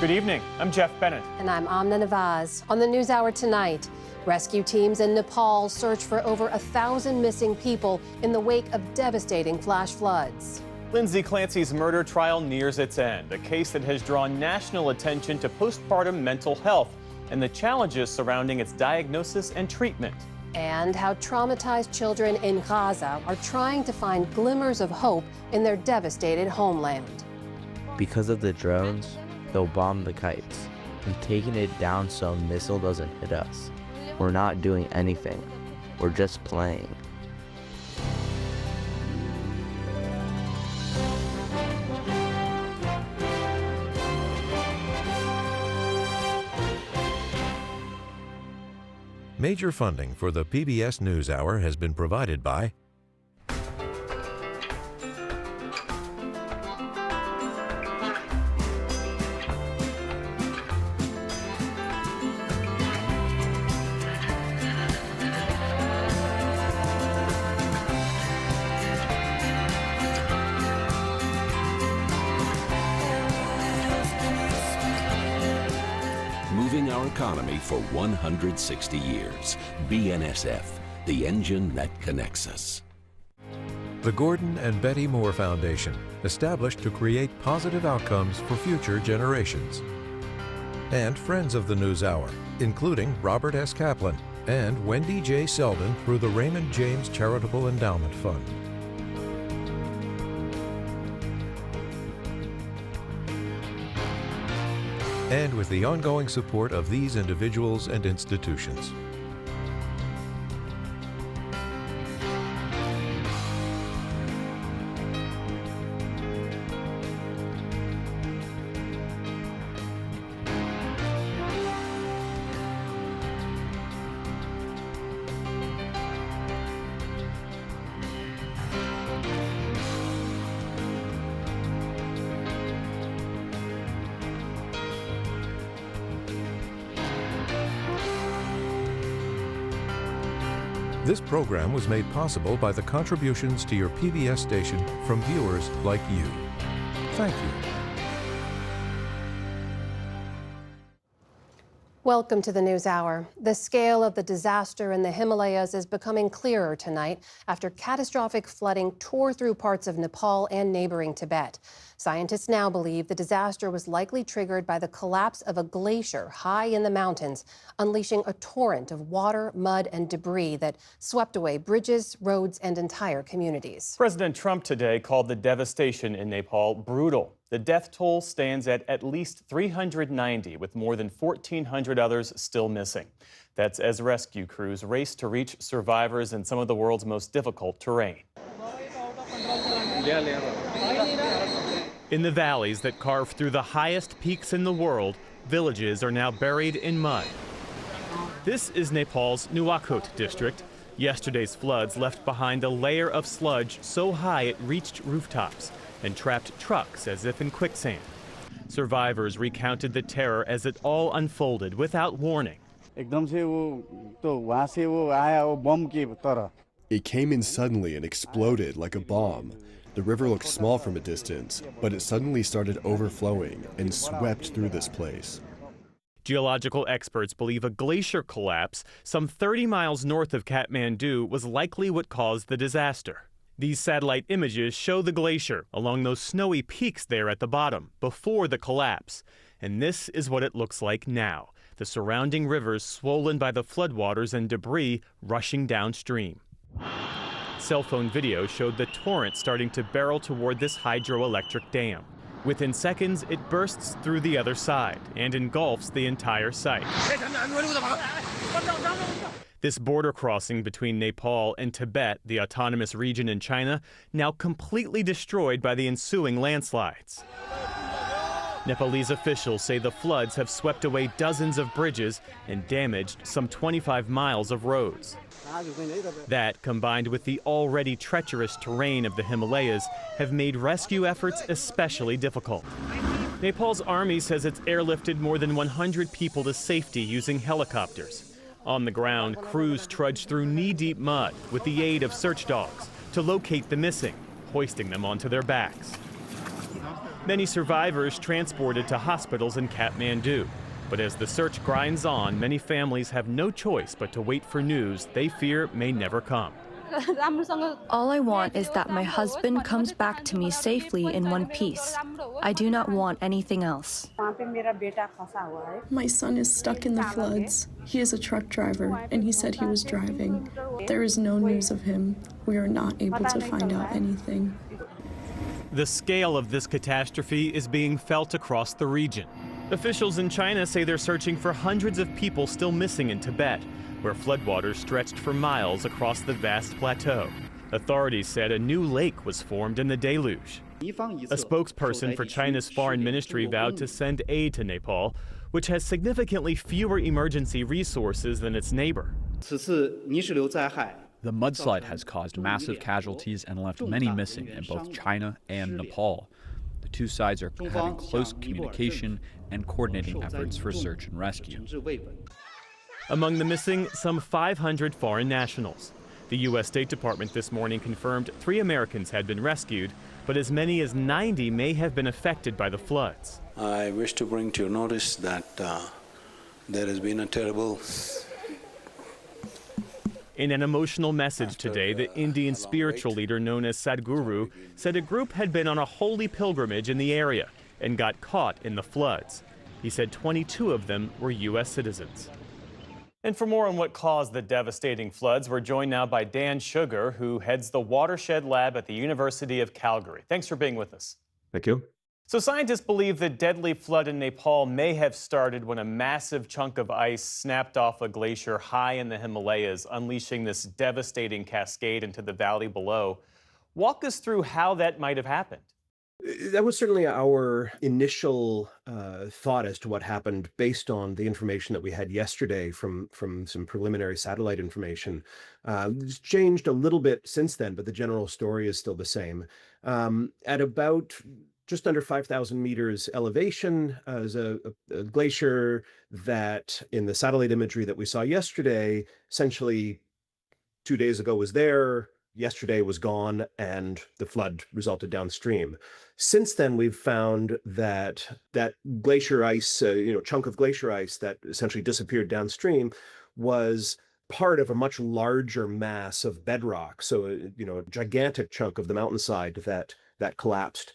Good evening. I'm Jeff Bennett. And I'm Amna Nawaz. On the NewsHour tonight, rescue teams in Nepal search for over 1,000 missing people in the wake of devastating flash floods. Lindsay Clancy's murder trial nears its end, a case that has drawn national attention to postpartum mental health and the challenges surrounding its diagnosis and treatment. And how traumatized children in Gaza are trying to find glimmers of hope in their devastated homeland. Because of the drones, they'll bomb the kites. I'm taking it down so a missile doesn't hit us. We're not doing anything. We're just playing. Major funding for the PBS News Hour has been provided by moving our economy for 160 years. BNSF, the engine that connects us. the Gordon and Betty Moore Foundation, established to create positive outcomes for future generations. And friends of the News Hour, including Robert S. Kaplan and Wendy J. Selden through the Raymond James Charitable Endowment Fund. And with the ongoing support of these individuals and institutions. This program was made possible by the contributions to your PBS station from viewers like you. Thank you. Welcome to the NewsHour. The scale of the disaster in the Himalayas is becoming clearer tonight after catastrophic flooding tore through parts of Nepal and neighboring Tibet. Scientists now believe the disaster was likely triggered by the collapse of a glacier high in the mountains, unleashing a torrent of water, mud, and debris that swept away bridges, roads, and entire communities. President Trump today called the devastation in Nepal brutal. The death toll stands at least 390, with more than 1,400 others still missing. That's as rescue crews race to reach survivors in some of the world's most difficult terrain. In the valleys that carve through the highest peaks in the world, villages are now buried in mud. This is Nepal's Nawaz district. Yesterday's floods left behind a layer of sludge so high it reached rooftops and trapped trucks as if in quicksand. Survivors recounted the terror as it all unfolded without warning. It came in suddenly and exploded like a bomb. The river looked small from a distance, but it suddenly started overflowing and swept through this place. Geological experts believe a glacier collapse some 30 miles north of Kathmandu was likely what caused the disaster. These satellite images show the glacier along those snowy peaks there at the bottom before the collapse. And this is what it looks like now. The surrounding rivers swollen by the floodwaters and debris rushing downstream. Cell phone video showed the torrent starting to barrel toward this hydroelectric dam. Within seconds, it bursts through the other side and engulfs the entire site. This border crossing between Nepal and Tibet, the autonomous region in China, now completely destroyed by the ensuing landslides. Nepalese officials say the floods have swept away dozens of bridges and damaged some 25 miles of roads. That, combined with the already treacherous terrain of the Himalayas, have made rescue efforts especially difficult. Nepal's army says it's airlifted more than 100 people to safety using helicopters. On the ground, crews trudge through knee-deep mud with the aid of search dogs to locate the missing, hoisting them onto their backs. Many survivors transported to hospitals in Kathmandu. But as the search grinds on, many families have no choice but to wait for news they fear may never come. All I want is that my husband comes back to me safely in one piece. I do not want anything else. My son is stuck in the floods. He is a truck driver, and he said he was driving. There is no news of him. We are not able to find out anything. The scale of this catastrophe is being felt across the region. Officials in China say they're searching for hundreds of people still missing in Tibet, where floodwaters stretched for miles across the vast plateau. Authorities said a new lake was formed in the deluge. A spokesperson for China's foreign ministry vowed to send aid to Nepal, which has significantly fewer emergency resources than its neighbor. The mudslide has caused massive casualties and left many missing in both China and Nepal. The two sides are having close communication and coordinating efforts for search and rescue. Among the missing, some 500 foreign nationals. The U.S. State Department this morning confirmed 3 Americans had been rescued, but as many as 90 may have been affected by the floods. I wish to bring to your notice that there has been a terrible... In an emotional message today, the Indian spiritual leader known as Sadhguru said a group had been on a holy pilgrimage in the area and got caught in the floods. He said 22 of them were U.S. citizens. And for more on what caused the devastating floods, we're joined now by Dan Sugar, who heads the Watershed Lab at the University of Calgary. Thanks for being with us. Thank you. So scientists believe the deadly flood in Nepal may have started when a massive chunk of ice snapped off a glacier high in the Himalayas, unleashing this devastating cascade into the valley below. Walk us through how that might have happened. That was certainly our initial thought as to what happened based on the information that we had yesterday from some preliminary satellite information. It's changed a little bit since then, but the general story is still the same. At about just under 5,000 meters elevation is a glacier that in the satellite imagery that we saw yesterday, essentially 2 days ago was there, yesterday was gone, and the flood resulted downstream. Since then, we've found that glacier ice, chunk of glacier ice that essentially disappeared downstream was part of a much larger mass of bedrock. So, a gigantic chunk of the mountainside that collapsed,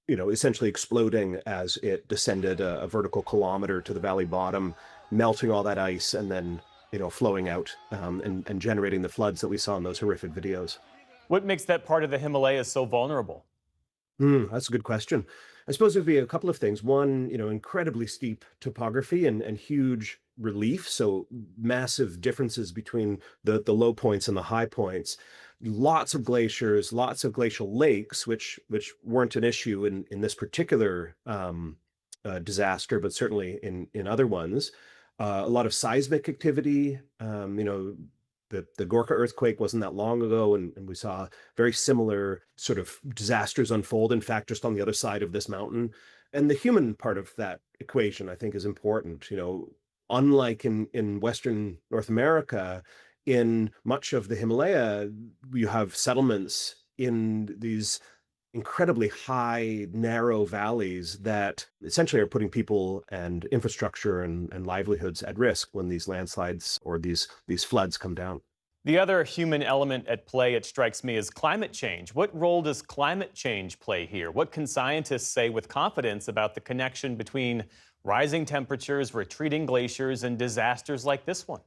essentially exploding as it descended a vertical kilometer to the valley bottom, melting all that ice and then, flowing out and generating the floods that we saw in those horrific videos. What makes that part of the Himalayas so vulnerable? That's a good question. I suppose it would be a couple of things. One, incredibly steep topography and huge relief. So massive differences between the low points and the high points. Lots of glaciers, lots of glacial lakes, which weren't an issue in this particular disaster, but certainly in other ones. A lot of seismic activity. The Gorkha earthquake wasn't that long ago, and we saw very similar sort of disasters unfold, in fact, just on the other side of this mountain. And the human part of that equation, I think, is important. Unlike in Western North America, in much of the Himalaya, you have settlements in these incredibly high, narrow valleys that essentially are putting people and infrastructure and livelihoods at risk when these landslides or these floods come down. The other human element at play, it strikes me, is climate change. What role does climate change play here? What can scientists say with confidence about the connection between rising temperatures, retreating glaciers, and disasters like this one?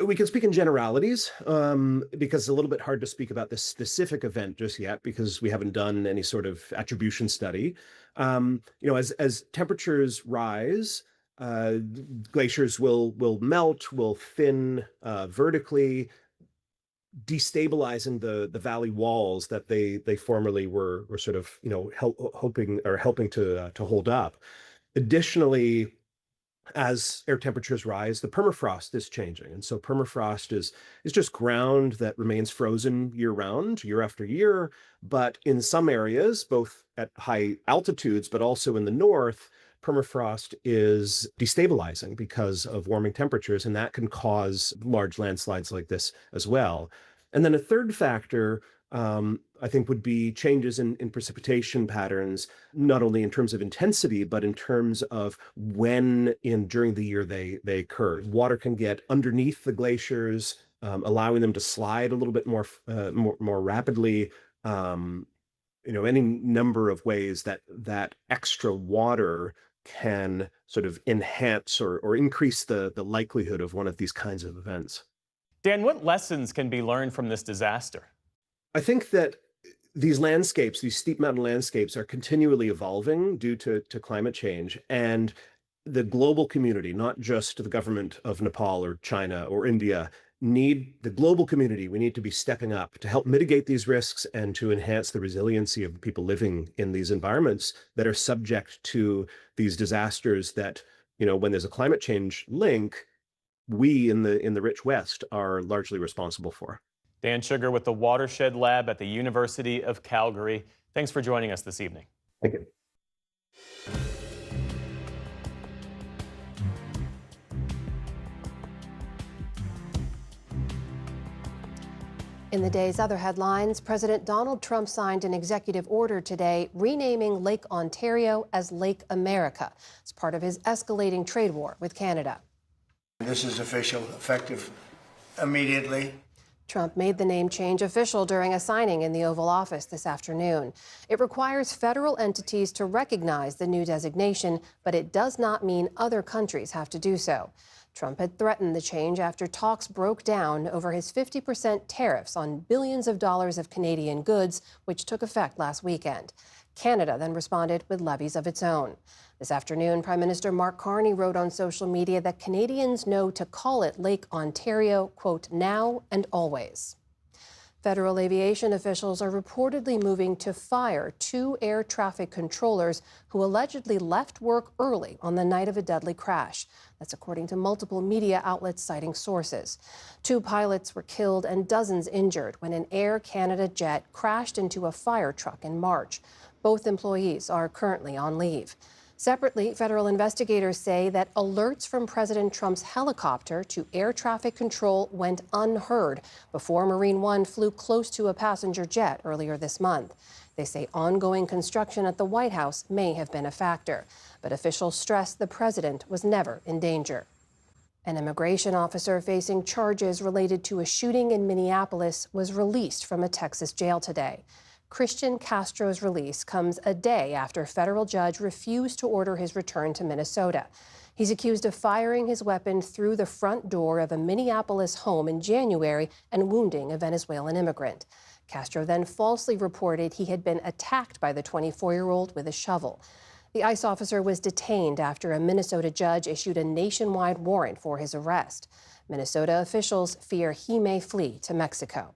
We can speak in generalities because it's a little bit hard to speak about this specific event just yet because we haven't done any sort of attribution study. As temperatures rise, glaciers will melt, will thin vertically, destabilizing the valley walls that they formerly were sort of helping to hold up. Additionally, as air temperatures rise, the permafrost is changing. And so permafrost is just ground that remains frozen year round, year after year. But in some areas, both at high altitudes, but also in the north, permafrost is destabilizing because of warming temperatures, and that can cause large landslides like this as well. And then a third factor, I think, would be changes in precipitation patterns, not only in terms of intensity, but in terms of when during the year they occur. Water can get underneath the glaciers, allowing them to slide a little bit more rapidly. Any number of ways that extra water can sort of enhance or increase the likelihood of one of these kinds of events. Dan, what lessons can be learned from this disaster? I think that these landscapes, these steep mountain landscapes, are continually evolving due to climate change. And the global community, not just the government of Nepal or China or India, the global community. We need to be stepping up to help mitigate these risks and to enhance the resiliency of people living in these environments that are subject to these disasters that, when there's a climate change link, we in the rich West are largely responsible for. Dan Sugar with the Watershed Lab at the University of Calgary. Thanks for joining us this evening. Thank you. In the day's other headlines, President Donald Trump signed an executive order today renaming Lake Ontario as Lake America as part of his escalating trade war with Canada. This is official, effective immediately. Trump made the name change official during a signing in the Oval Office this afternoon. It requires federal entities to recognize the new designation, but it does not mean other countries have to do so. Trump had threatened the change after talks broke down over his 50% tariffs on billions of dollars of Canadian goods, which took effect last weekend. Canada then responded with levies of its own. This afternoon, Prime Minister Mark Carney wrote on social media that Canadians know to call it Lake Ontario, quote, now and always. Federal aviation officials are reportedly moving to fire 2 air traffic controllers who allegedly left work early on the night of a deadly crash. That's according to multiple media outlets citing sources. 2 pilots were killed and dozens injured when an Air Canada jet crashed into a fire truck in March. Both employees are currently on leave. Separately, federal investigators say that alerts from President Trump's helicopter to air traffic control went unheard before Marine One flew close to a passenger jet earlier this month. They say ongoing construction at the White House may have been a factor, but officials stress the president was never in danger. An immigration officer facing charges related to a shooting in Minneapolis was released from a Texas jail today. Christian Castro's release comes a day after a federal judge refused to order his return to Minnesota. He's accused of firing his weapon through the front door of a Minneapolis home in January and wounding a Venezuelan immigrant. Castro then falsely reported he had been attacked by the 24-year-old with a shovel. The ICE officer was detained after a Minnesota judge issued a nationwide warrant for his arrest. Minnesota officials fear he may flee to Mexico.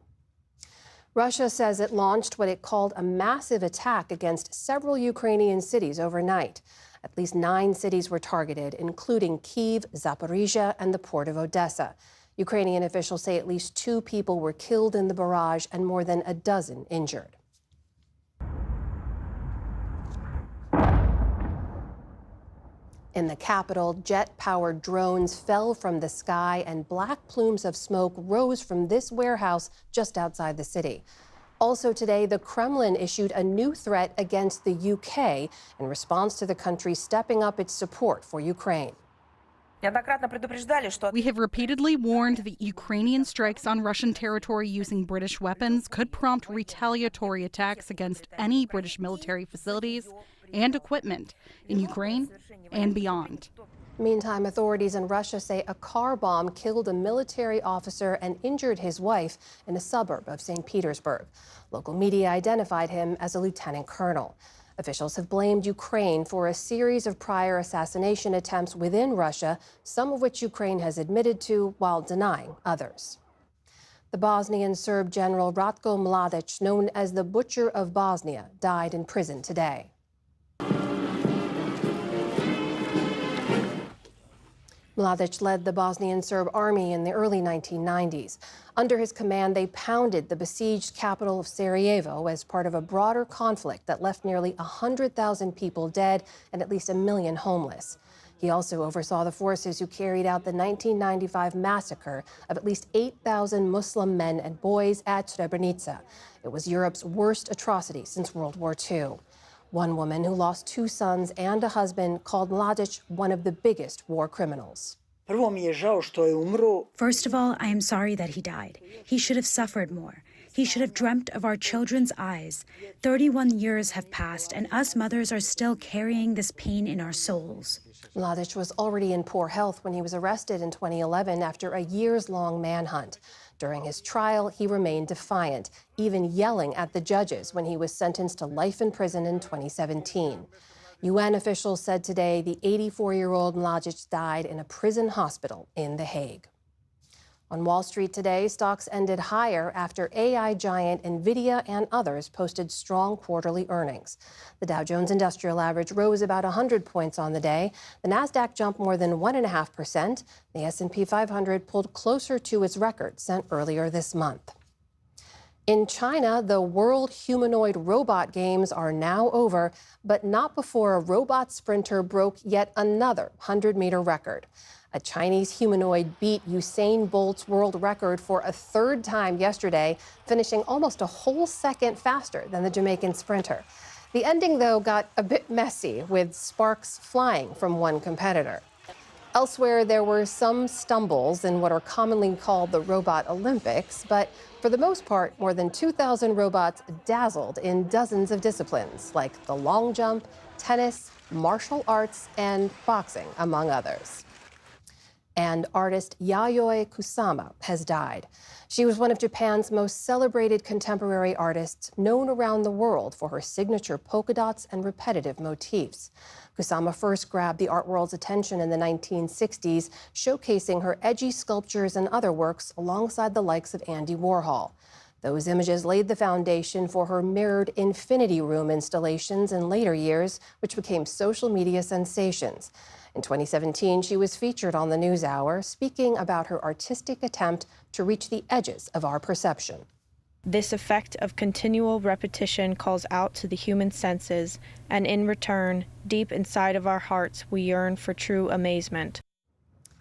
Russia says it launched what it called a massive attack against several Ukrainian cities overnight. At least 9 cities were targeted, including Kyiv, Zaporizhia, and the port of Odessa. Ukrainian officials say at least 2 people were killed in the barrage and more than a dozen injured. In the capital, jet-powered drones fell from the sky and black plumes of smoke rose from this warehouse just outside the city. Also today, the Kremlin issued a new threat against the UK in response to the country stepping up its support for Ukraine. We have repeatedly warned that Ukrainian strikes on Russian territory using British weapons could prompt retaliatory attacks against any British military facilities and equipment in Ukraine and beyond. Meantime, authorities in Russia say a car bomb killed a military officer and injured his wife in a suburb of St. Petersburg. Local media identified him as a lieutenant colonel. Officials have blamed Ukraine for a series of prior assassination attempts within Russia, some of which Ukraine has admitted to while denying others. The Bosnian Serb general Ratko Mladic, known as the Butcher of Bosnia, died in prison today. Mladic led the Bosnian Serb army in the early 1990s. Under his command, they pounded the besieged capital of Sarajevo as part of a broader conflict that left nearly 100,000 people dead and at least 1 million homeless. He also oversaw the forces who carried out the 1995 massacre of at least 8,000 Muslim men and boys at Srebrenica. It was Europe's worst atrocity since World War II. One woman who lost 2 sons and a husband called Mladic one of the biggest war criminals. First of all, I am sorry that he died. He should have suffered more. He should have dreamt of our children's eyes. 31 years have passed, and us mothers are still carrying this pain in our souls. Mladic was already in poor health when he was arrested in 2011 after a years-long manhunt. During his trial, he remained defiant, even yelling at the judges when he was sentenced to life in prison in 2017. UN officials said today the 84-year-old Mladic died in a prison hospital in The Hague. On Wall Street today, stocks ended higher after AI giant NVIDIA and others posted strong quarterly earnings. The Dow Jones Industrial Average rose about 100 points on the day. The Nasdaq jumped more than 1.5%. The S&P 500 pulled closer to its record set earlier this month. In China, the World Humanoid Robot Games are now over, but not before a robot sprinter broke yet another 100-meter record. A Chinese humanoid beat Usain Bolt's world record for a 3rd time yesterday, finishing almost a whole second faster than the Jamaican sprinter. The ending, though, got a bit messy, with sparks flying from one competitor. Elsewhere, there were some stumbles in what are commonly called the Robot Olympics, but for the most part, more than 2,000 robots dazzled in dozens of disciplines, like the long jump, tennis, martial arts, and boxing, among others. And artist Yayoi Kusama has died. She was one of Japan's most celebrated contemporary artists, known around the world for her signature polka dots and repetitive motifs. Kusama first grabbed the art world's attention in the 1960s, showcasing her edgy sculptures and other works alongside the likes of Andy Warhol. Those images laid the foundation for her mirrored Infinity Room installations in later years, which became social media sensations. In 2017, she was featured on the NewsHour, speaking about her artistic attempt to reach the edges of our perception. This effect of continual repetition calls out to the human senses, and in return, deep inside of our hearts, we yearn for true amazement.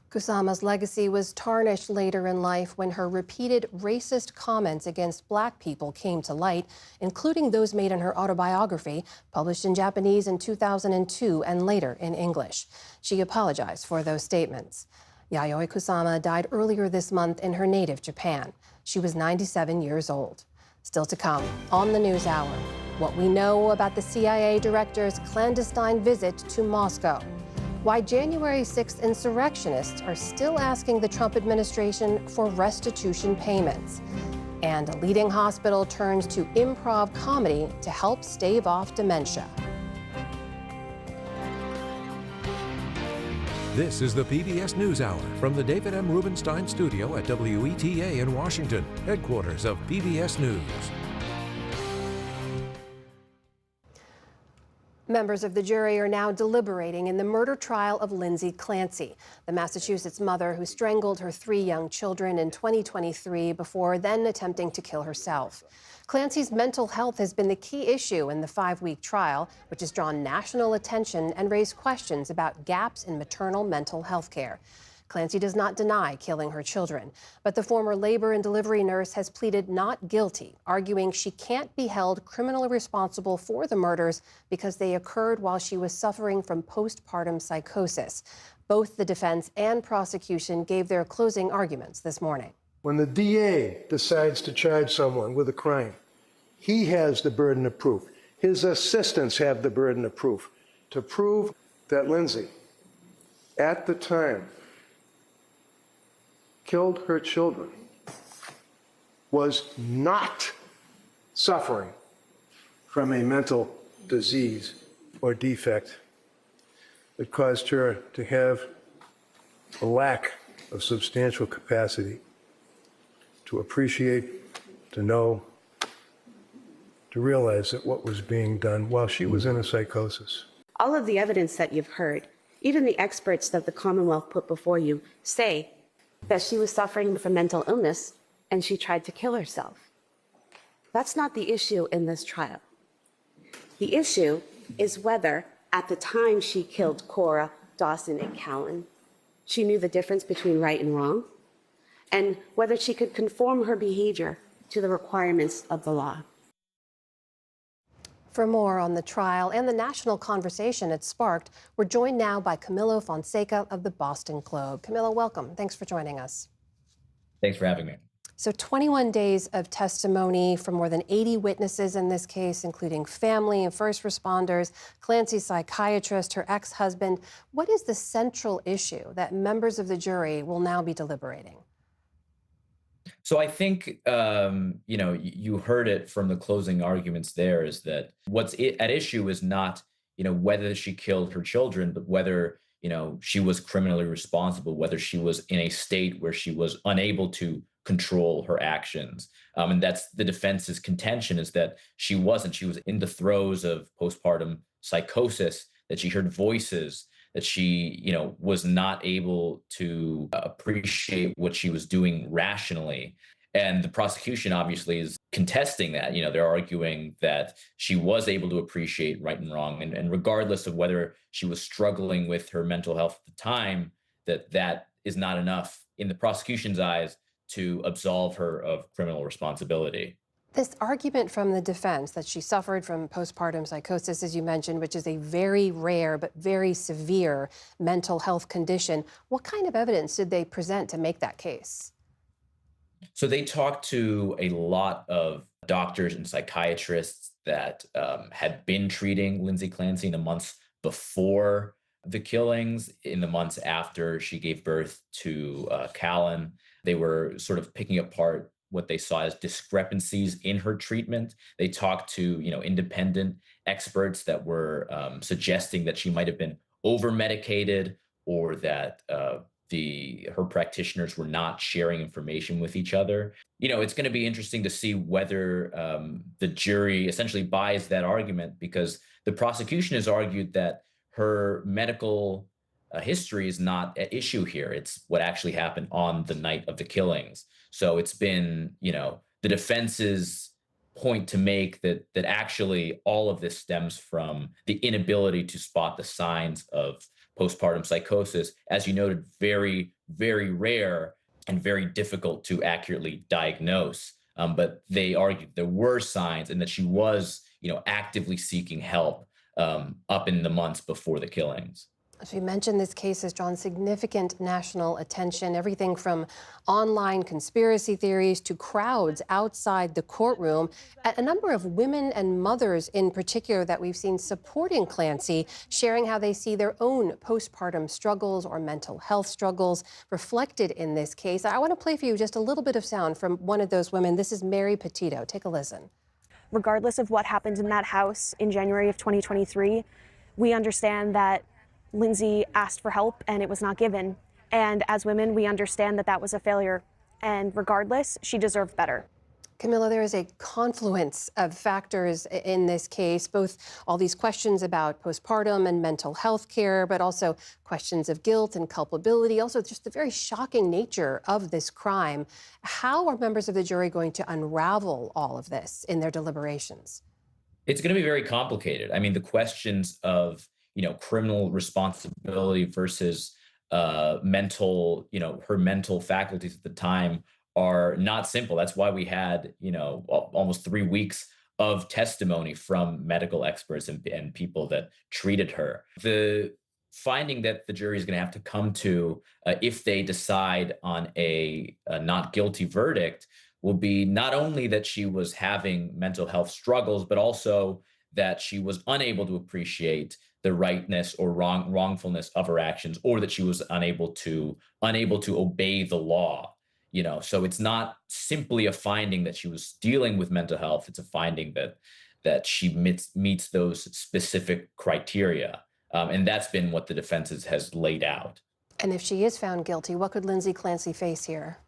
Kusama's legacy was tarnished later in life when her repeated racist comments against Black people came to light, including those made in her autobiography, published in Japanese in 2002 and later in English. She apologized for those statements. Yayoi Kusama died earlier this month in her native Japan. She was 97 years old. Still to come on the NewsHour, what we know about the CIA director's clandestine visit to Moscow. Why January 6th insurrectionists are still asking the Trump administration for restitution payments. And a leading hospital turns to improv comedy to help stave off dementia. This is the PBS News Hour from the David M. Rubenstein Studio at WETA in Washington, headquarters of PBS News. Members of the jury are now deliberating in the murder trial of Lindsay Clancy, the Massachusetts mother who strangled her 3 young children in 2023 before then attempting to kill herself. Clancy's mental health has been the key issue in the 5-week trial, which has drawn national attention and raised questions about gaps in maternal mental health care. Clancy does not deny killing her children, but the former labor and delivery nurse has pleaded not guilty, arguing she can't be held criminally responsible for the murders because they occurred while she was suffering from postpartum psychosis. Both the defense and prosecution gave their closing arguments this morning. When the DA decides to charge someone with a crime, he has the burden of proof. His assistants have the burden of proof to prove that Lindsay, at the time, killed her children, was not suffering from a mental disease or defect that caused her to have a lack of substantial capacity to appreciate, to know, to realize that what was being done while she was in a psychosis. All of the evidence that you've heard, even the experts that the Commonwealth put before you, say that she was suffering from mental illness and she tried to kill herself. That's not the issue in this trial. The issue is whether, at the time she killed Cora, Dawson, and Callan. She knew the difference between right and wrong, and whether she could conform her behavior to the requirements of the law. For more on the trial and the national conversation it sparked, we're joined now by Camilo Fonseca of the Boston Globe. Camilo, welcome. Thanks for joining us. Thanks for having me. So 21 days of testimony from more than 80 witnesses in this case, including family and first responders, Clancy's psychiatrist, her ex-husband. What is the central issue that members of the jury will now be deliberating? So I think, you heard it from the closing arguments there, is that what's at issue is not, whether she killed her children, but whether, she was criminally responsible, whether she was in a state where she was unable to control her actions. And that's the defense's contention, is that she wasn't. She was in the throes of postpartum psychosis, that she heard voices, that she, was not able to appreciate what she was doing rationally. And the prosecution obviously is contesting that. They're arguing that she was able to appreciate right and wrong. And regardless of whether she was struggling with her mental health at the time, that is not enough in the prosecution's eyes to absolve her of criminal responsibility. This argument from the defense that she suffered from postpartum psychosis, as you mentioned, which is a very rare but very severe mental health condition. What kind of evidence did they present to make that case? So they talked to a lot of doctors and psychiatrists that had been treating Lindsay Clancy in the months before the killings, in the months after she gave birth to Callan. They were sort of picking apart what they saw as discrepancies in her treatment. They talked to, independent experts that were suggesting that she might have been over-medicated, or that her practitioners were not sharing information with each other. It's going to be interesting to see whether the jury essentially buys that argument, because the prosecution has argued that her medical history is not at issue here. It's what actually happened on the night of the killings. So it's been, the defense's point to make that actually all of this stems from the inability to spot the signs of postpartum psychosis, as you noted, very, very rare and very difficult to accurately diagnose. But they argued there were signs, and that she was, actively seeking help up in the months before the killings. As we mentioned, this case has drawn significant national attention, everything from online conspiracy theories to crowds outside the courtroom. A number of women and mothers in particular that we've seen supporting Clancy, sharing how they see their own postpartum struggles or mental health struggles reflected in this case. I want to play for you just a little bit of sound from one of those women. This is Mary Petito. Take a listen. Regardless of what happened in that house in January of 2023, we understand that Lindsay asked for help and it was not given. And as women, we understand that that was a failure. And regardless, she deserved better. Camilla, there is a confluence of factors in this case, both all these questions about postpartum and mental health care, but also questions of guilt and culpability, also just the very shocking nature of this crime. How are members of the jury going to unravel all of this in their deliberations? It's going to be very complicated. I mean, the questions of criminal responsibility versus mental, her mental faculties at the time are not simple. That's why we had, almost 3 weeks of testimony from medical experts and people that treated her. The finding that the jury is going to have to come to if they decide on a not guilty verdict will be not only that she was having mental health struggles, but also that she was unable to appreciate the rightness or wrongfulness of her actions, or that she was unable to obey the law. So it's not simply a finding that she was dealing with mental health. It's a finding that she meets those specific criteria. And that's been what the defense has laid out. And if she is found guilty, what could Lindsay Clancy face here?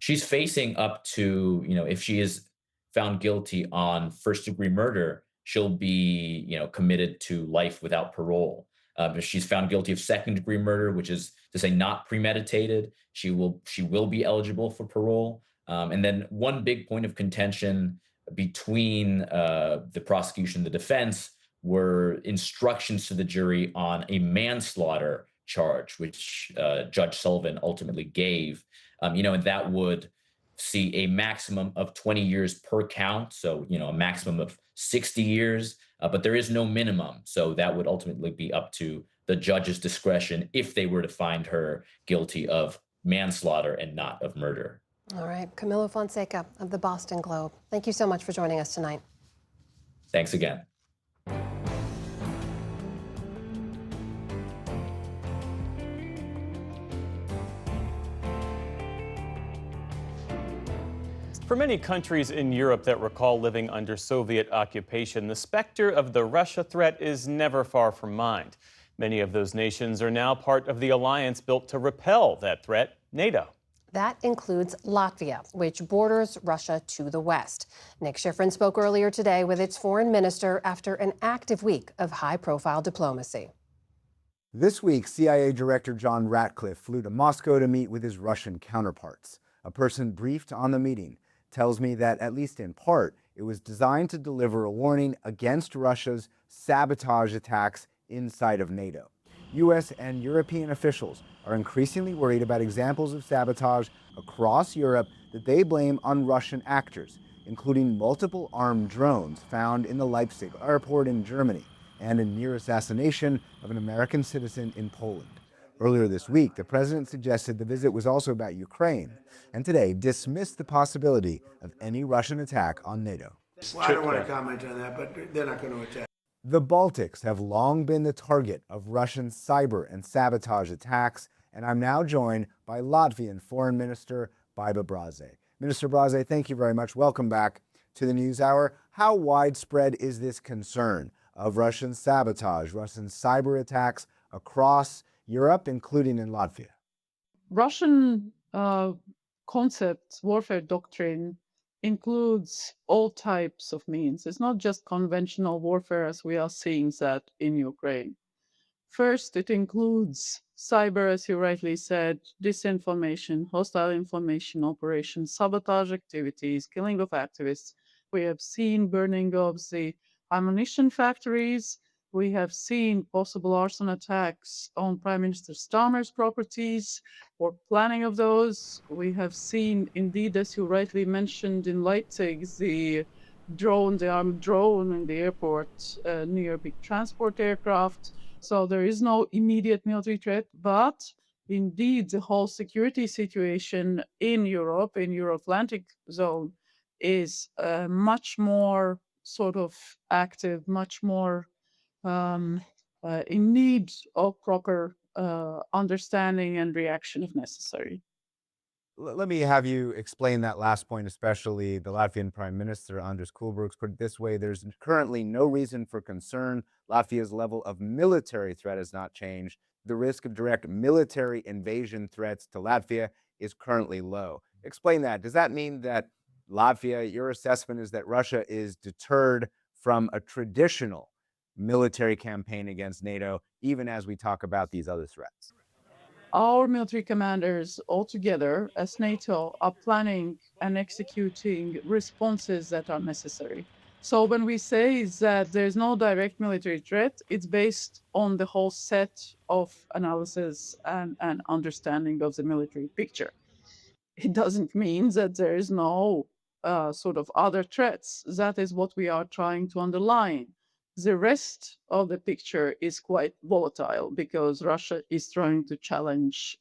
She's facing up to, if she is found guilty on first-degree murder, she'll be, committed to life without parole. If she's found guilty of second-degree murder, which is to say not premeditated, she will be eligible for parole. And then one big point of contention between the prosecution and the defense were instructions to the jury on a manslaughter charge, which Judge Sullivan ultimately gave. And that would see a maximum of 20 years per count. So, a maximum of 60 years, but there is no minimum. So that would ultimately be up to the judge's discretion if they were to find her guilty of manslaughter and not of murder. All right, Camilo Fonseca of the Boston Globe. Thank you so much for joining us tonight. Thanks again. For many countries in Europe that recall living under Soviet occupation, the specter of the Russia threat is never far from mind. Many of those nations are now part of the alliance built to repel that threat, NATO. That includes Latvia, which borders Russia to the west. Nick Schifrin spoke earlier today with its foreign minister after an active week of high-profile diplomacy. This week, CIA Director John Ratcliffe flew to Moscow to meet with his Russian counterparts. A person briefed on the meeting tells me that, at least in part, it was designed to deliver a warning against Russia's sabotage attacks inside of NATO. U.S. and European officials are increasingly worried about examples of sabotage across Europe that they blame on Russian actors, including multiple armed drones found in the Leipzig airport in Germany and a near assassination of an American citizen in Poland. Earlier this week, the president suggested the visit was also about Ukraine, and today dismissed the possibility of any Russian attack on NATO. Well, I don't want to comment on that, but they're not going to attack. The Baltics have long been the target of Russian cyber and sabotage attacks, and I'm now joined by Latvian Foreign Minister Baiba Braze. Minister Braze, thank you very much. Welcome back to the NewsHour. How widespread is this concern of Russian sabotage, Russian cyber attacks across Europe, including in Latvia? Russian concept, warfare doctrine, includes all types of means. It's not just conventional warfare as we are seeing that in Ukraine. First, it includes cyber, as you rightly said, disinformation, hostile information operations, sabotage activities, killing of activists. We have seen burning of the ammunition factories. We have seen possible arson attacks on Prime Minister Starmer's properties or planning of those. We have seen, indeed, as you rightly mentioned, in Leipzig, the armed drone in the airport near big transport aircraft. So there is no immediate military threat, but indeed the whole security situation in Europe, in Euro-Atlantic zone, is much more sort of active, much more in need of proper understanding and reaction if necessary. Let me have you explain that last point, especially the Latvian Prime Minister, Andris Kulbergs, put it this way: there's currently no reason for concern. Latvia's level of military threat has not changed. The risk of direct military invasion threats to Latvia is currently low. Explain that. Does that mean that Latvia, your assessment is that Russia is deterred from a traditional military campaign against NATO, even as we talk about these other threats? Our military commanders all together as NATO are planning and executing responses that are necessary. So when we say that there's no direct military threat, it's based on the whole set of analysis and understanding of the military picture. It doesn't mean that there is no sort of other threats. That is what we are trying to underline. The rest of the picture is quite volatile because Russia is trying to challenge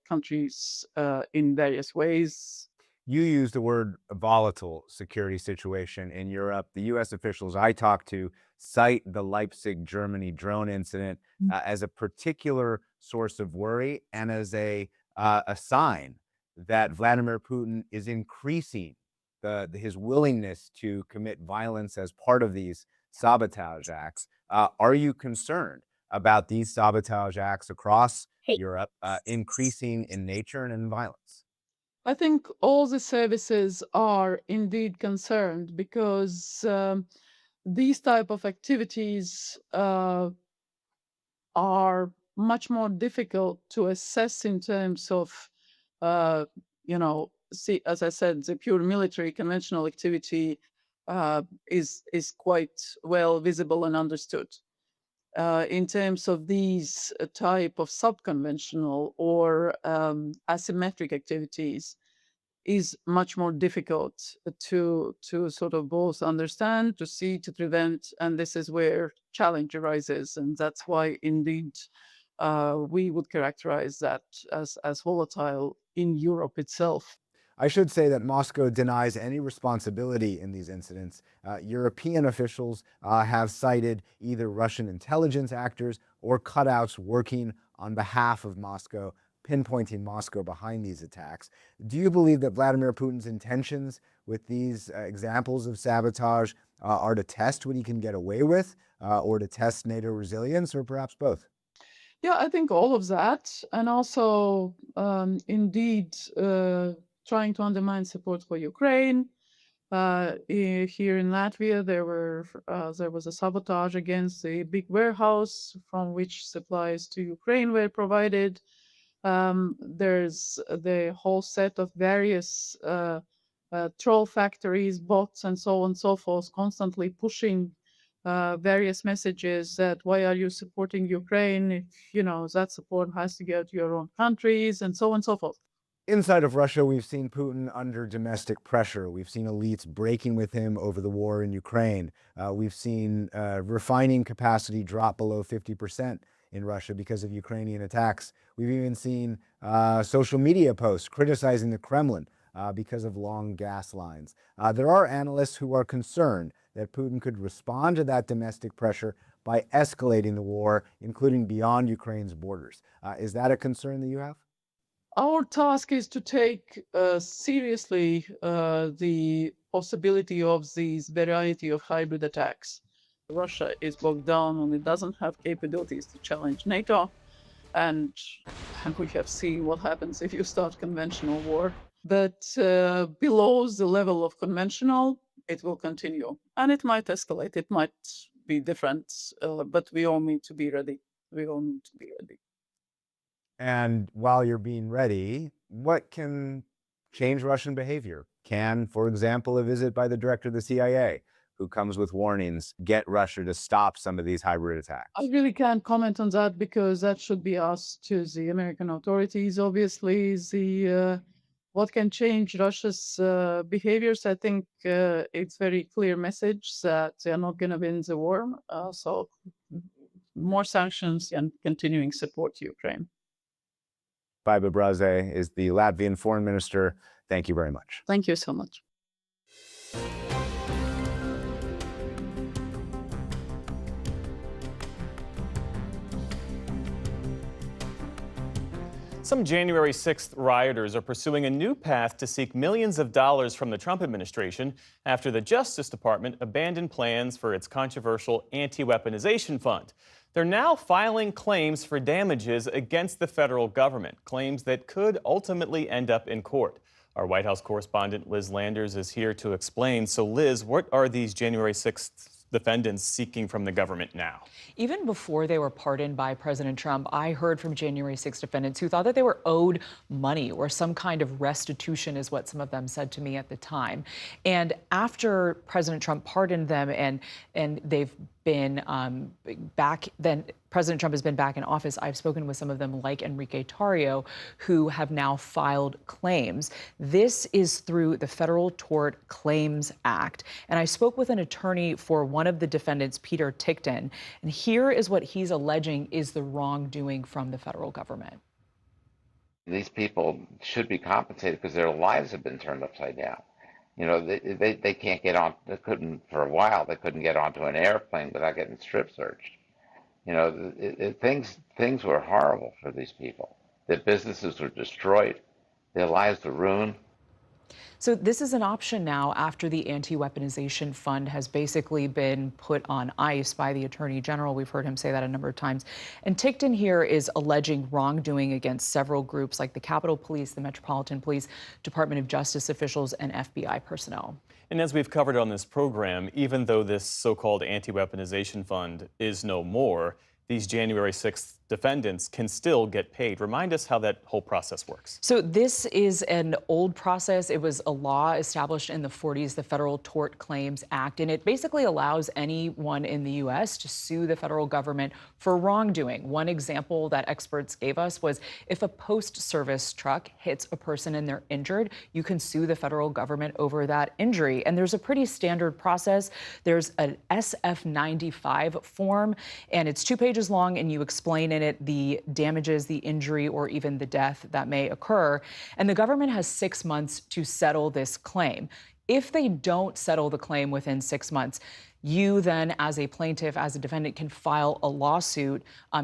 countries in various ways. You used the word volatile security situation in Europe. The U.S. officials I talked to cite the Leipzig, Germany drone incident as a particular source of worry and as a sign that Vladimir Putin is increasing his willingness to commit violence as part of these sabotage acts. Are you concerned about these sabotage acts across Europe increasing in nature and in violence? I think all the services are indeed concerned because these type of activities are much more difficult to assess in terms of, as I said, the pure military conventional activity is quite well visible and understood. in terms of these type of subconventional or asymmetric activities is much more difficult to sort of both understand, to see, to prevent, and this is where challenge arises, and that's why indeed we would characterize that as volatile in Europe itself. I should say that Moscow denies any responsibility in these incidents. European officials have cited either Russian intelligence actors or cutouts working on behalf of Moscow, pinpointing Moscow behind these attacks. Do you believe that Vladimir Putin's intentions with these examples of sabotage are to test what he can get away with, or to test NATO resilience, or perhaps both? Yeah, I think all of that, and also indeed trying to undermine support for Ukraine. Here in Latvia, there was a sabotage against a big warehouse from which supplies to Ukraine were provided. There's the whole set of various troll factories, bots, and so on and so forth, constantly pushing various messages that why are you supporting Ukraine if that support has to go to your own countries, and so on and so forth. Inside of Russia, we've seen Putin under domestic pressure. We've seen elites breaking with him over the war in Ukraine. We've seen refining capacity drop below 50% in Russia because of Ukrainian attacks. We've even seen social media posts criticizing the Kremlin because of long gas lines. There are analysts who are concerned that Putin could respond to that domestic pressure by escalating the war, including beyond Ukraine's borders. Is that a concern that you have? Our task is to take seriously the possibility of these variety of hybrid attacks. Russia is bogged down and it doesn't have capabilities to challenge NATO. And we have seen what happens if you start conventional war. But below the level of conventional, it will continue. And it might escalate. It might be different. But we all need to be ready. We all need to be ready. And while you're being ready, what can change Russian behavior? Can, for example, a visit by the director of the CIA, who comes with warnings, get Russia to stop some of these hybrid attacks? I really can't comment on that because that should be asked to the American authorities. Obviously, what can change Russia's behaviors? I think it's very clear message that they are not going to win the war. So more sanctions and continuing support to Ukraine. Baiba Braze is the Latvian foreign minister. Thank you very much. Thank you so much. Some January 6th rioters are pursuing a new path to seek millions of dollars from the Trump administration after the Justice Department abandoned plans for its controversial anti-weaponization fund. They're now filing claims for damages against the federal government, claims that could ultimately end up in court. Our White House correspondent Liz Landers is here to explain. So Liz, what are these January 6th defendants seeking from the government now? Even before they were pardoned by President Trump, I heard from January 6 defendants who thought that they were owed money or some kind of restitution is what some of them said to me at the time. And after President Trump pardoned them and they've been back, then President Trump has been back in office, I've spoken with some of them like Enrique Tarrio, who have now filed claims. This is through the Federal Tort Claims Act. And I spoke with an attorney for one of the defendants, Peter Tickton, and here is what he's alleging is the wrongdoing from the federal government. These people should be compensated because their lives have been turned upside down. You know, they can't get on, they couldn't, for a while, they couldn't get onto an airplane without getting strip searched. You know, things were horrible for these people. Their businesses were destroyed. Their lives were ruined. So this is an option now after the anti-weaponization fund has basically been put on ice by the Attorney General. We've heard him say that a number of times. And Tickton here is alleging wrongdoing against several groups like the Capitol Police, the Metropolitan Police, Department of Justice officials, and FBI personnel. And as we've covered on this program, even though this so-called anti-weaponization fund is no more, these January 6th defendants can still get paid. Remind us how that whole process works. So this is an old process. It was a law established in the 40s, the Federal Tort Claims Act, and it basically allows anyone in the U.S. to sue the federal government for wrongdoing. One example that experts gave us was if a post-service truck hits a person and they're injured, you can sue the federal government over that injury. And there's a pretty standard process. There's an SF-95 form, and it's 2 pages long, and you explain in it the damages, the injury, or even the death that may occur. And the government has 6 months to settle this claim. If they don't settle the claim within 6 months, you then, as a plaintiff, as a defendant, can file a lawsuit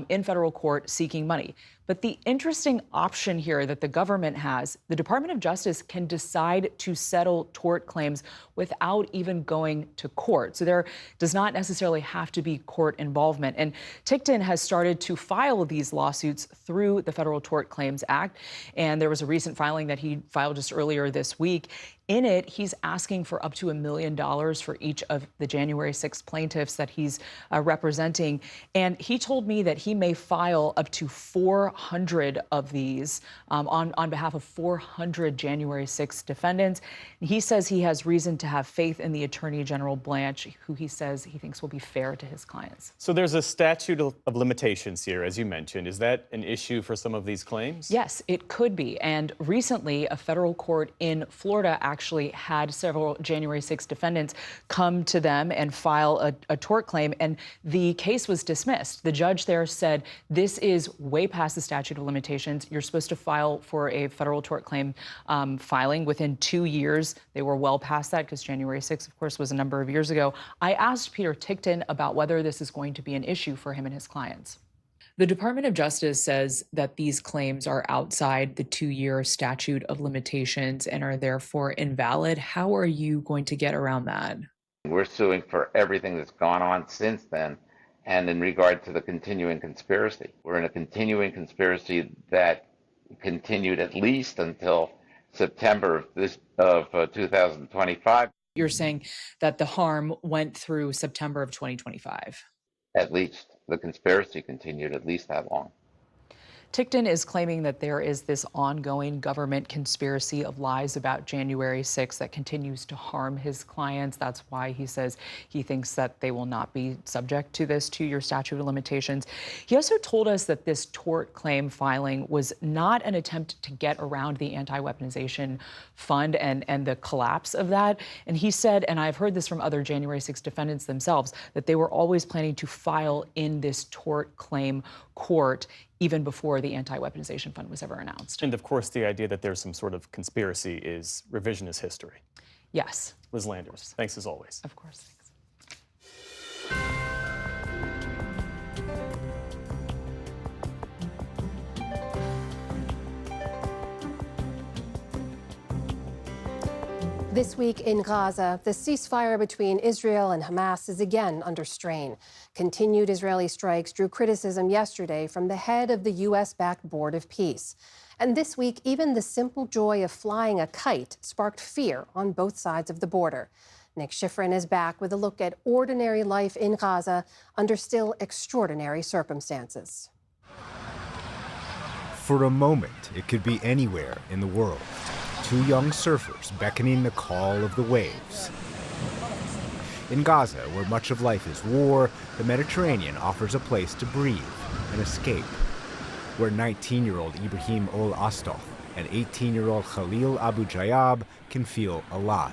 in federal court seeking money. But the interesting option here that the government has, the Department of Justice can decide to settle tort claims without even going to court. So there does not necessarily have to be court involvement. And Tickton has started to file these lawsuits through the Federal Tort Claims Act. And there was a recent filing that he filed just earlier this week. In it, he's asking for up to $1 million for each of the January 6th plaintiffs that he's representing. And he told me that he may file up to 400 of these on behalf of 400 January 6th defendants. And he says he has reason to have faith in the Attorney General Blanche, who he says he thinks will be fair to his clients. So there's a statute of limitations here, as you mentioned. Is that an issue for some of these claims? Yes, it could be. And recently, a federal court in Florida actually had several January 6 defendants come to them and file a tort claim, and the case was dismissed. The judge there said, this is way past the statute of limitations. You're supposed to file for a federal tort claim filing within 2 years. They were well past that because January 6, of course, was a number of years ago. I asked Peter Tickton about whether this is going to be an issue for him and his clients. The Department of Justice says that these claims are outside the 2-year statute of limitations and are therefore invalid. How are you going to get around that? We're suing for everything that's gone on since then, and in regard to the continuing conspiracy. We're in a continuing conspiracy that continued at least until September of 2025. You're saying that the harm went through September of 2025. At least the conspiracy continued at least that long. Tickton is claiming that there is this ongoing government conspiracy of lies about January 6 that continues to harm his clients. That's why he says he thinks that they will not be subject to this 2-year statute of limitations. He also told us that this tort claim filing was not an attempt to get around the anti-weaponization fund and the collapse of that. And he said, and I've heard this from other January 6 defendants themselves, that they were always planning to file in this tort claim court even before the anti-weaponization fund was ever announced. And of course, the idea that there's some sort of conspiracy is revisionist history. Yes. Liz Landers, thanks as always. Of course. This week in Gaza, the ceasefire between Israel and Hamas is again under strain. Continued Israeli strikes drew criticism yesterday from the head of the U.S.-backed Board of Peace. And this week, even the simple joy of flying a kite sparked fear on both sides of the border. Nick Schifrin is back with a look at ordinary life in Gaza under still extraordinary circumstances. For a moment, it could be anywhere in the world. 2 young surfers beckoning the call of the waves. In Gaza, where much of life is war, the Mediterranean offers a place to breathe and escape. Where 19-year-old Ibrahim Ol Astof and 18-year-old Khalil Abu Jayab can feel alive.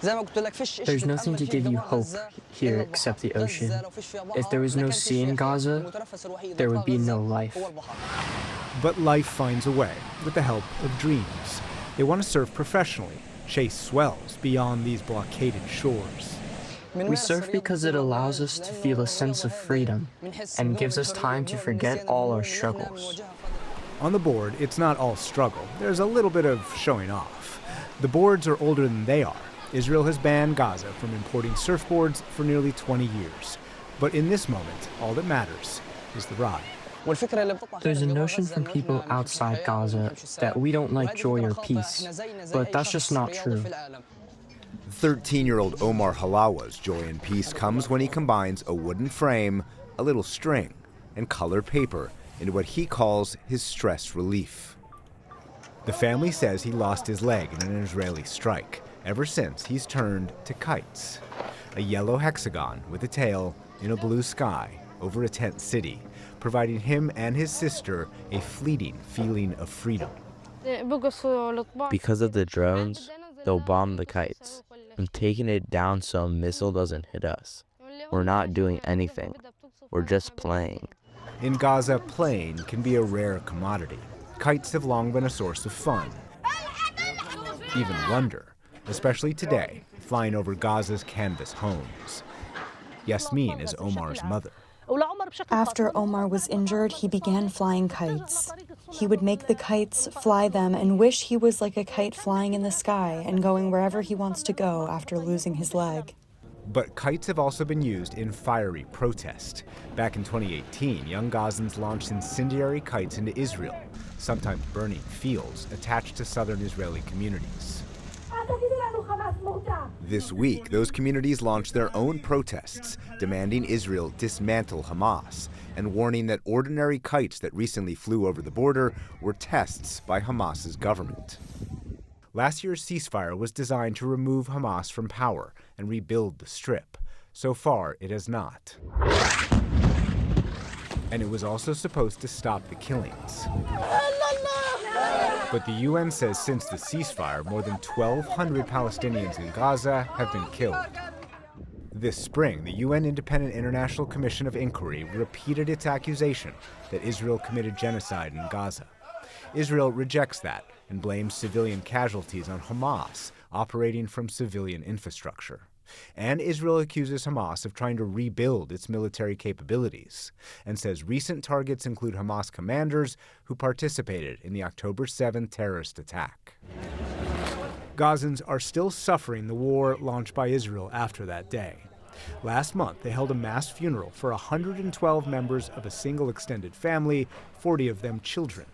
There's nothing to give you hope here except the ocean. If there was no sea in Gaza, there would be no life. But life finds a way with the help of dreams. They want to surf professionally, chase swells beyond these blockaded shores. We surf because it allows us to feel a sense of freedom and gives us time to forget all our struggles. On the board, it's not all struggle. There's a little bit of showing off. The boards are older than they are. Israel has banned Gaza from importing surfboards for nearly 20 years. But in this moment, all that matters is the ride. There's a notion from people outside Gaza that we don't like joy or peace, but that's just not true. 13-year-old Omar Halawa's joy and peace comes when he combines a wooden frame, a little string, and colored paper into what he calls his stress relief. The family says he lost his leg in an Israeli strike. Ever since, he's turned to kites. A yellow hexagon with a tail in a blue sky over a tent city, providing him and his sister a fleeting feeling of freedom. Because of the drones, they'll bomb the kites. I'm taking it down so a missile doesn't hit us. We're not doing anything. We're just playing. In Gaza, playing can be a rare commodity. Kites have long been a source of fun, even wonder, especially today, flying over Gaza's canvas homes. Yasmin is Omar's mother. After Omar was injured, he began flying kites. He would make the kites, fly them, and wish he was like a kite flying in the sky and going wherever he wants to go after losing his leg. But kites have also been used in fiery protest. Back in 2018, young Gazans launched incendiary kites into Israel, sometimes burning fields attached to southern Israeli communities. This week, those communities launched their own protests, demanding Israel dismantle Hamas and warning that ordinary kites that recently flew over the border were tests by Hamas's government. Last year's ceasefire was designed to remove Hamas from power and rebuild the Strip. So far, it has not. And it was also supposed to stop the killings. But the UN says since the ceasefire, more than 1,200 Palestinians in Gaza have been killed. This spring, the UN Independent International Commission of Inquiry repeated its accusation that Israel committed genocide in Gaza. Israel rejects that and blames civilian casualties on Hamas operating from civilian infrastructure. And Israel accuses Hamas of trying to rebuild its military capabilities and says recent targets include Hamas commanders who participated in the October 7 terrorist attack. Gazans are still suffering the war launched by Israel after that day. Last month, they held a mass funeral for 112 members of a single extended family, 40 of them children,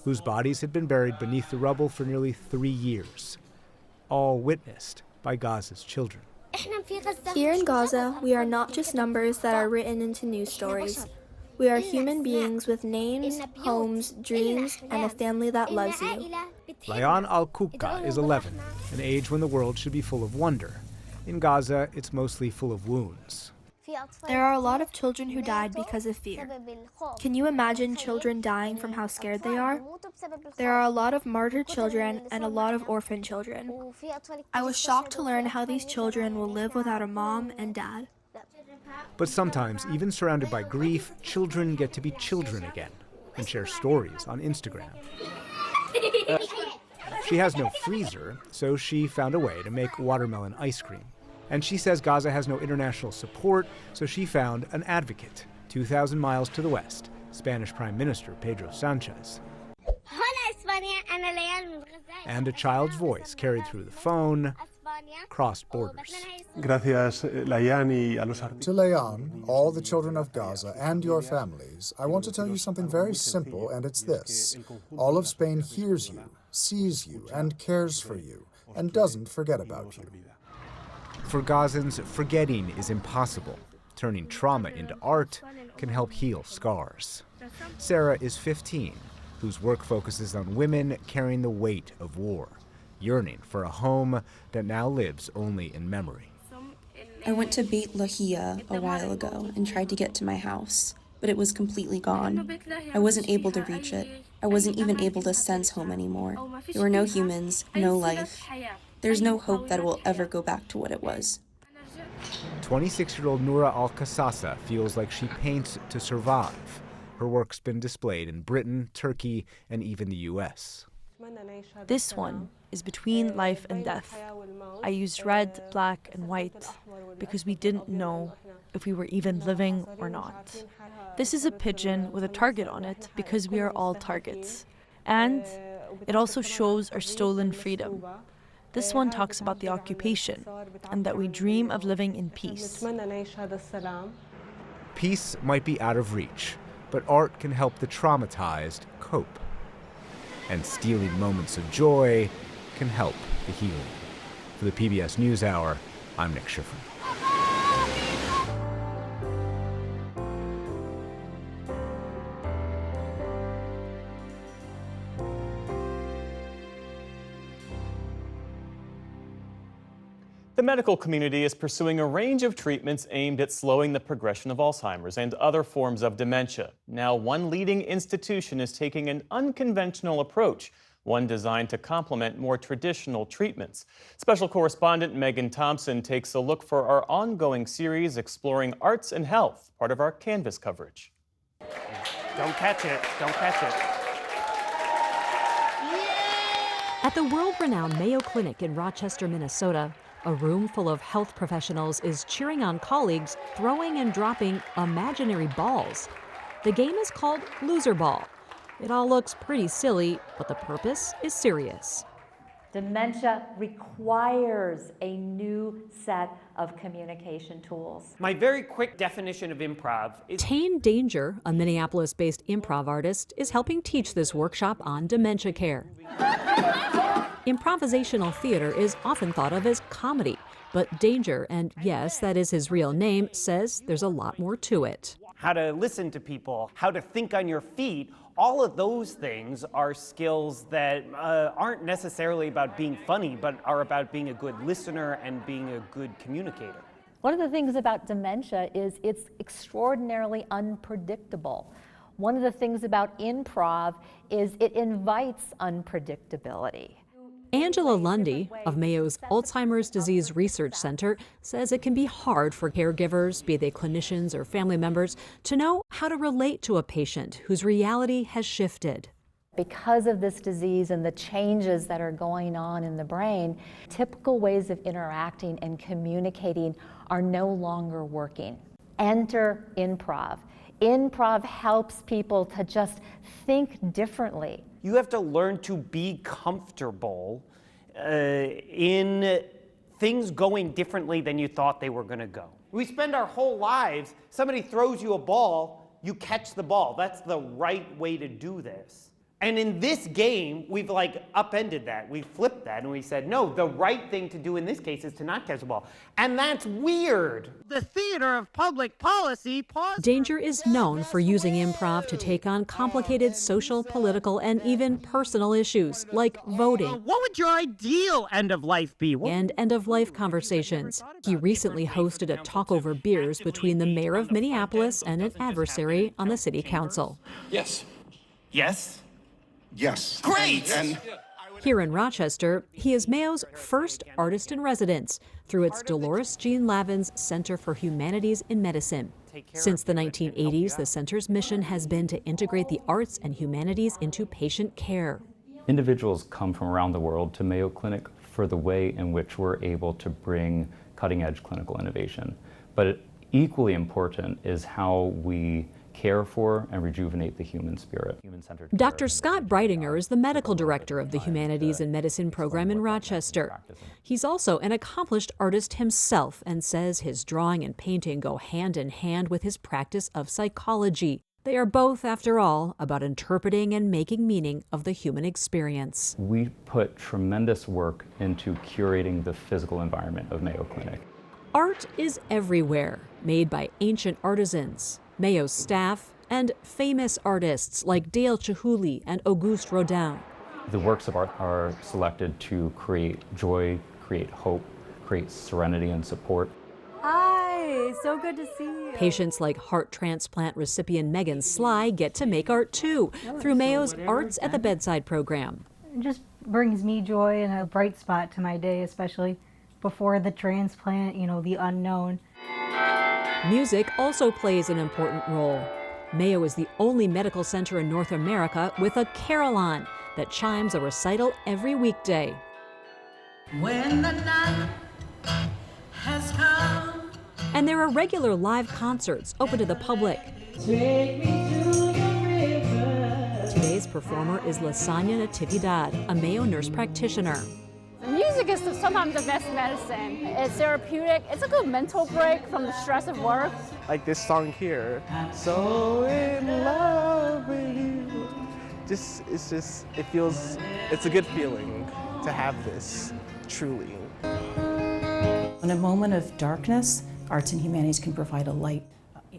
whose bodies had been buried beneath the rubble for nearly 3 years, all witnessed by Gaza's children. Here in Gaza, we are not just numbers that are written into news stories. We are human beings with names, homes, dreams, and a family that loves you. Layan al-Kukka is 11, an age when the world should be full of wonder. In Gaza, it's mostly full of wounds. There are a lot of children who died because of fear. Can you imagine children dying from how scared they are? There are a lot of martyred children and a lot of orphan children. I was shocked to learn how these children will live without a mom and dad. But sometimes, even surrounded by grief, children get to be children again and share stories on Instagram. She has no freezer, so she found a way to make watermelon ice cream. And she says Gaza has no international support, so she found an advocate 2,000 miles to the west, Spanish Prime Minister Pedro Sanchez. And a child's voice carried through the phone crossed borders. To Layan, all the children of Gaza, and your families, I want to tell you something very simple, and it's this. All of Spain hears you, sees you, and cares for you, and doesn't forget about you. For Gazans, forgetting is impossible. Turning trauma into art can help heal scars. Sarah is 15, whose work focuses on women carrying the weight of war, yearning for a home that now lives only in memory. I went to Beit Lahia a while ago and tried to get to my house, but it was completely gone. I wasn't able to reach it. I wasn't even able to sense home anymore. There were no humans, no life. There's no hope that it will ever go back to what it was. 26-year-old Noura Al-Kasasa feels like she paints to survive. Her work's been displayed in Britain, Turkey, and even the U.S. This one is between life and death. I used red, black, and white because we didn't know if we were even living or not. This is a pigeon with a target on it because we are all targets. And it also shows our stolen freedom. This one talks about the occupation and that we dream of living in peace. Peace might be out of reach, but art can help the traumatized cope. And stealing moments of joy can help the healing. For the PBS News Hour, I'm Nick Schifrin. The medical community is pursuing a range of treatments aimed at slowing the progression of Alzheimer's and other forms of dementia. Now, one leading institution is taking an unconventional approach, one designed to complement more traditional treatments. Special correspondent Megan Thompson takes a look for our ongoing series exploring arts and health, part of our Canvas coverage. Don't catch it. Don't catch it. At the world-renowned Mayo Clinic in Rochester, Minnesota, a room full of health professionals is cheering on colleagues throwing and dropping imaginary balls. The game is called Loser Ball. It all looks pretty silly, but the purpose is serious. Dementia requires a new set of communication tools. My very quick definition of improv is... Tane Danger, a Minneapolis-based improv artist, is helping teach this workshop on dementia care. Improvisational theater is often thought of as comedy, but Danger, and yes, that is his real name, says there's a lot more to it. How to listen to people, how to think on your feet, all of those things are skills that aren't necessarily about being funny, but are about being a good listener and being a good communicator. One of the things about dementia is it's extraordinarily unpredictable. One of the things about improv is it invites unpredictability. Angela Lundy of Mayo's Alzheimer's Disease Research Center says it can be hard for caregivers, be they clinicians or family members, to know how to relate to a patient whose reality has shifted. Because of this disease and the changes that are going on in the brain, typical ways of interacting and communicating are no longer working. Enter improv. Improv helps people to just think differently. You have to learn to be comfortable in things going differently than you thought they were going to go. We spend our whole lives, somebody throws you a ball, you catch the ball. That's the right way to do this. And in this game, we've upended that. We flipped that and we said, no, the right thing to do in this case is to not catch the ball. And that's weird. The theater of public policy. Danger is known for using improv to take on complicated social, political, and even personal issues like voting. What would your ideal end of life be? And end-of-life conversations. He recently hosted a talk over beers between the mayor of Minneapolis and an adversary on the city council. Yes. Yes? Yes. Great! And here in Rochester, he is Mayo's first artist in residence through its Dolores Jean Lavin's Center for Humanities in Medicine. Since the 1980s, the center's mission has been to integrate the arts and humanities into patient care. Individuals come from around the world to Mayo Clinic for the way in which we're able to bring cutting-edge clinical innovation. But equally important is how we care for and rejuvenate the human spirit. Dr. Scott Breitinger is the medical director of the Humanities in Medicine program in Rochester. He's also an accomplished artist himself and says his drawing and painting go hand in hand with his practice of psychology. They are both, after all, about interpreting and making meaning of the human experience. We put tremendous work into curating the physical environment of Mayo Clinic. Art is everywhere, made by ancient artisans, Mayo's staff, and famous artists like Dale Chihuly and Auguste Rodin. The works of art are selected to create joy, create hope, create serenity and support. Hi, so good to see you. Patients like heart transplant recipient Megan Sly get to make art too, through Mayo's Arts at the Bedside program. It just brings me joy and a bright spot to my day, especially before the transplant, the unknown. Music also plays an important role. Mayo is the only medical center in North America with a carillon that chimes a recital every weekday. When the night has come. And there are regular live concerts open to the public. Take me to the river. Today's performer is Lasagna Natividad, a Mayo nurse practitioner. Music is sometimes the best medicine. It's therapeutic. It's a good mental break from the stress of work. Like this song here, so in love with you. It's a good feeling to have this, truly. In a moment of darkness, arts and humanities can provide a light.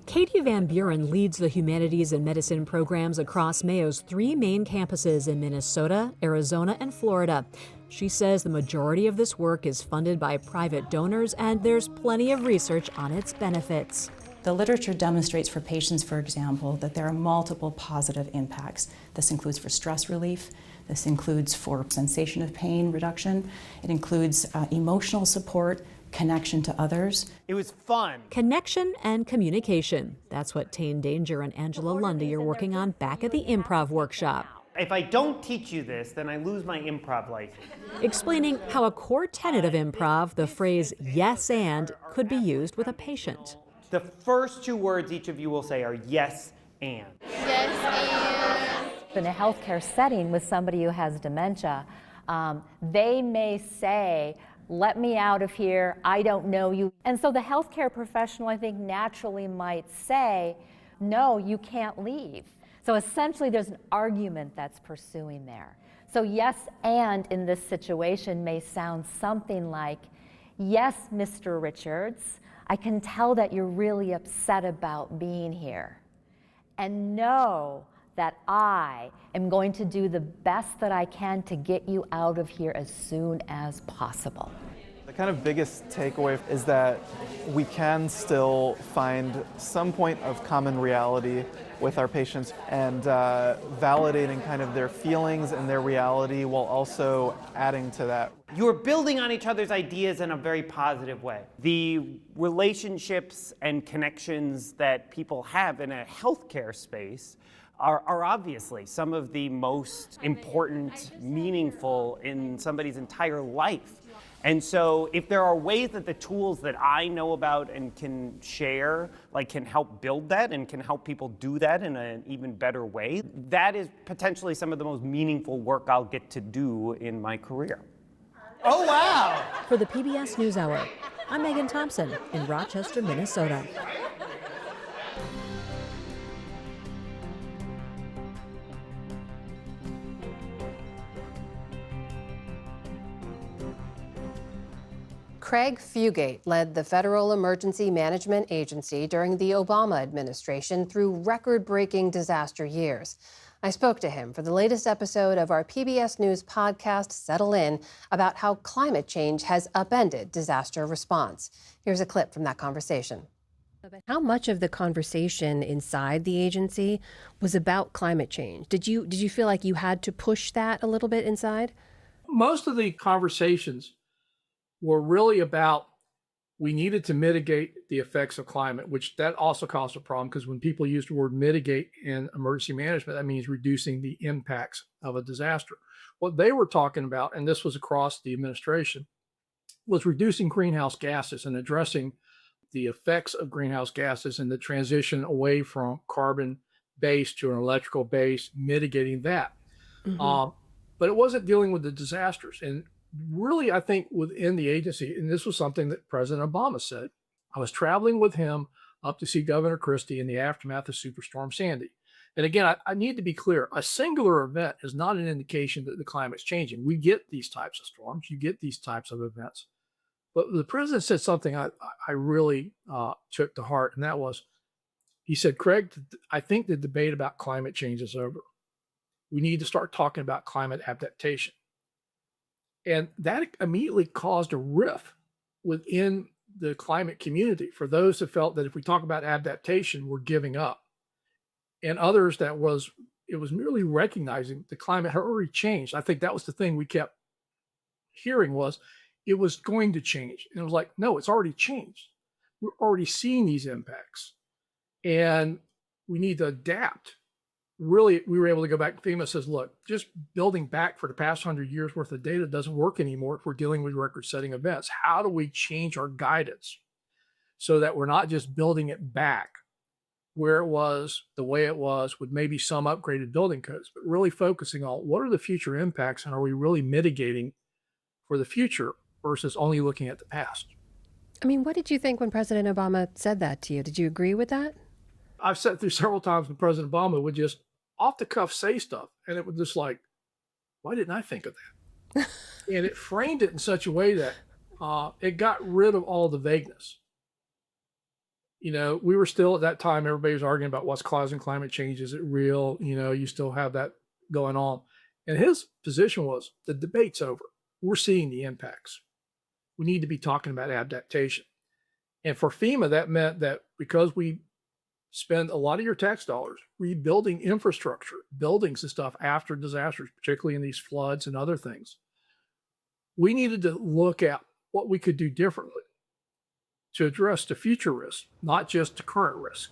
Katie Van Buren leads the humanities and medicine programs across Mayo's 3 main campuses in Minnesota, Arizona, and Florida. She says the majority of this work is funded by private donors, and there's plenty of research on its benefits. The literature demonstrates for patients, for example, that there are multiple positive impacts. This includes for stress relief. This includes for sensation of pain reduction. It includes emotional support, connection to others. It was fun. Connection and communication. That's what Tane Danger and Angela Lundy are working on back at the improv workshop. If I don't teach you this, then I lose my improv license. Explaining how a core tenet of improv, the phrase yes and, could be used with a patient. The first 2 words each of you will say are yes and. Yes, and. In a healthcare setting with somebody who has dementia, they may say, let me out of here, I don't know you. And so the healthcare professional, I think, naturally might say, no, you can't leave. So essentially there's an argument that's pursuing there. So yes and in this situation may sound something like, yes, Mr. Richards, I can tell that you're really upset about being here. And know that I am going to do the best that I can to get you out of here as soon as possible. The kind of biggest takeaway is that we can still find some point of common reality with our patients and validating kind of their feelings and their reality while also adding to that. You're building on each other's ideas in a very positive way. The relationships and connections that people have in a healthcare space are obviously some of the most important, meaningful in somebody's entire life. And so if there are ways that the tools that I know about and can share, like can help build that and can help people do that in an even better way, that is potentially some of the most meaningful work I'll get to do in my career. Oh, wow! For the PBS News Hour, I'm Megan Thompson in Rochester, Minnesota. Craig Fugate led the Federal Emergency Management Agency during the Obama administration through record-breaking disaster years. I spoke to him for the latest episode of our PBS News podcast, Settle In, about how climate change has upended disaster response. Here's a clip from that conversation. How much of the conversation inside the agency was about climate change? Did you feel like you had to push that a little bit inside? Most of the conversations were really about we needed to mitigate the effects of climate, which that also caused a problem because when people use the word mitigate in emergency management, that means reducing the impacts of a disaster. What they were talking about, and this was across the administration, was reducing greenhouse gases and addressing the effects of greenhouse gases and the transition away from carbon-based to an electrical base, mitigating that. Mm-hmm. But it wasn't dealing with the disasters. And really, I think within the agency, and this was something that President Obama said, I was traveling with him up to see Governor Christie in the aftermath of Superstorm Sandy. And again, I need to be clear, a singular event is not an indication that the climate's changing. We get these types of storms, you get these types of events. But the president said something I really took to heart, and that was, he said, Craig, I think the debate about climate change is over. We need to start talking about climate adaptation. And that immediately caused a rift within the climate community for those who felt that if we talk about adaptation, we're giving up. And others it was merely recognizing the climate had already changed. I think that was the thing we kept hearing was it was going to change. And it was like, no, it's already changed. We're already seeing these impacts and we need to adapt. Really, we were able to go back. FEMA says, look, just building back for the past 100 years worth of data doesn't work anymore if we're dealing with record-setting events. How do we change our guidance so that we're not just building it back where it was, the way it was, with maybe some upgraded building codes, but really focusing on what are the future impacts and are we really mitigating for the future versus only looking at the past? I mean, what did you think when President Obama said that to you? Did you agree with that? I've sat through several times when President Obama would just off the cuff say stuff. And it was just like, why didn't I think of that? And it framed it in such a way that it got rid of all the vagueness. We were still at that time, everybody was arguing about what's causing climate change. Is it real? You still have that going on. And his position was the debate's over. We're seeing the impacts. We need to be talking about adaptation. And for FEMA, that meant that because we spend a lot of your tax dollars rebuilding infrastructure, buildings and stuff after disasters, particularly in these floods and other things, we needed to look at what we could do differently to address the future risk, not just the current risk.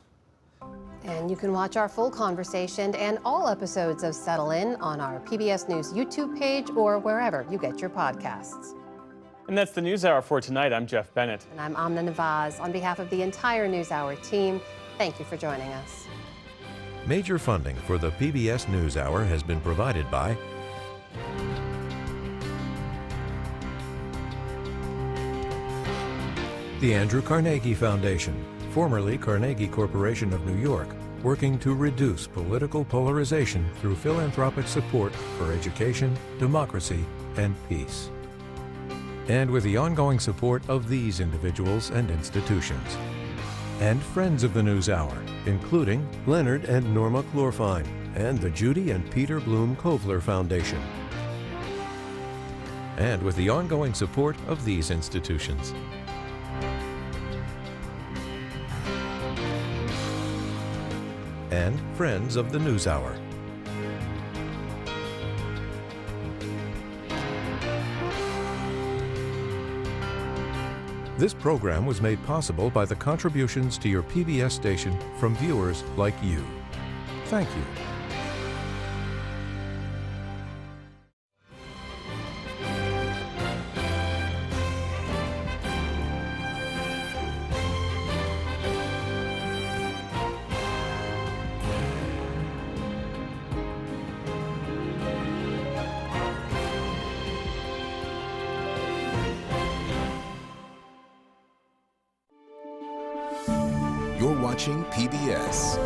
And you can watch our full conversation and all episodes of Settle In on our PBS News YouTube page or wherever you get your podcasts. And that's the NewsHour for tonight. I'm Jeff Bennett. And I'm Amna Nawaz. On behalf of the entire NewsHour team, thank you for joining us. Major funding for the PBS NewsHour has been provided by the Andrew Carnegie Foundation, formerly Carnegie Corporation of New York, working to reduce political polarization through philanthropic support for education, democracy, and peace. And with the ongoing support of these individuals and institutions. And friends of the NewsHour, including Leonard and Norma Chlorfine, and the Judy and Peter Bloom Kovler Foundation. And with the ongoing support of these institutions. And friends of the NewsHour. This program was made possible by the contributions to your PBS station from viewers like you. Thank you. You're watching PBS.